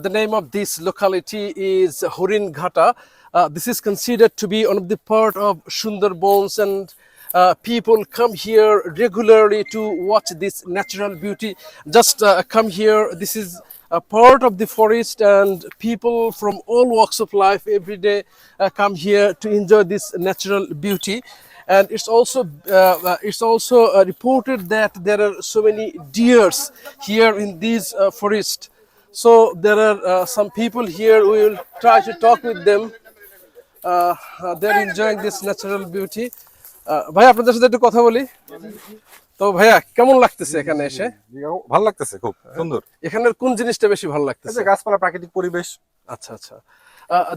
The name of this locality is Horin Ghata. This is considered to be one of the part of Sundarbans, and people come here regularly to watch this natural beauty. Just come here. This is a part of the forest, and people from all walks of life every day come here to enjoy this natural beauty. And it's also reported that there are so many deers here in this forest. So there are some people here. We will try to talk with them. They're enjoying this natural beauty. ভাই আপনাদের সাথে একটু কথা বলি। তো ভাইয়া কেমন লাগতেছে এখানে এসে? ভালো লাগতেছে, খুব সুন্দর। এখানের কোন জিনিসটা বেশি ভালো লাগতেছে? গাছপালা, প্রাকৃতিক পরিবেশ। আচ্ছা আচ্ছা।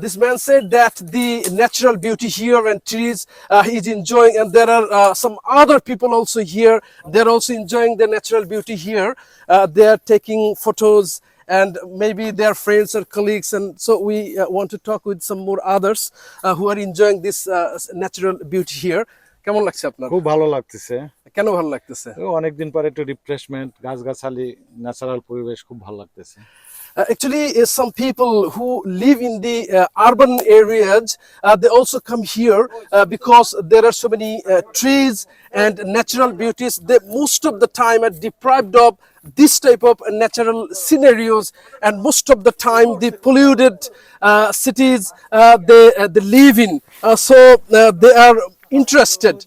This man said that the natural beauty here and trees he is enjoying, and there are some other people also here. They're also enjoying the natural beauty here. They are taking photos, and maybe their friends or colleagues, and so we want to talk with some more others who are enjoying this natural beauty here. কেমন লাগছে আপনার? খুব ভালো লাগতেছে। কেন ভালো লাগতেছে? অনেকদিন পরে একটু রিফ্রেশমেন্ট, গাছগাছালি, ন্যাচারাল পরিবেশ খুব ভালো লাগতেছে। Actually, some people who live in the urban areas, they also come here because there are so many trees and natural beauties. They most of the time are deprived of this type of natural scenarios, and most of the time the polluted cities they live in. So they are interested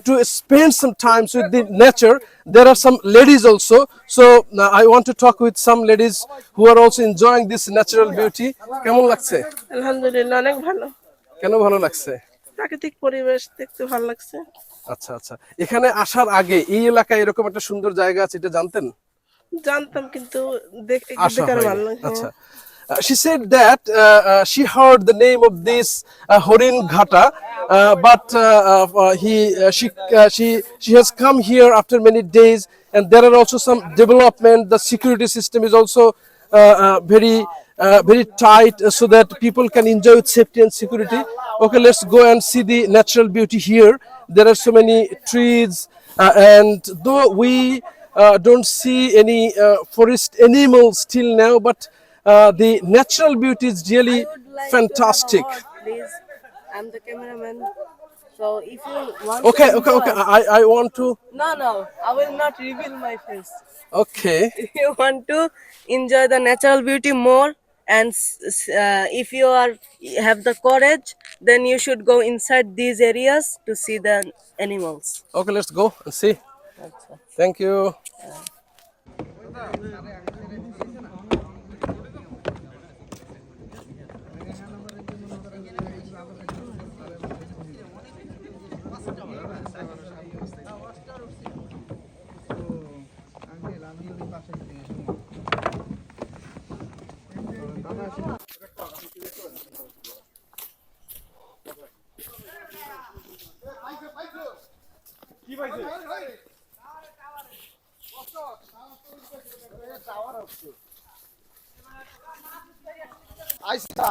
to spend some time with the nature. There are some ladies also, so I want to talk with some ladies who are also enjoying this natural beauty. কেমন লাগছে? আলহামদুলিল্লাহ, অনেক ভালো। কেন ভালো লাগছে? প্রাকৃতিক পরিবেশ দেখতে ভালো লাগছে। আচ্ছা আচ্ছা। এখানে আসার আগে এই এলাকায় এরকম একটা সুন্দর জায়গা আছে, এটা জানতেন? জানতাম, কিন্তু দেখে ভালো লাগে। আচ্ছা। She said that she heard the name of this Horin Ghata, but she has come here after many days, and there are also some development. The security system is also very tight, so that people can enjoy with safety and security. Okay, let's go and see the natural beauty here. There are so many trees, and though we don't see any forest animals till now, but the natural beauty is really fantastic. Please, I'm the cameraman. So if you want Okay. I want to. No, I will not reveal my face. Okay. If you want to enjoy the natural beauty more, and if you have the courage, then you should go inside these areas to see the animals. Okay, let's go and see. Thank you. আইসা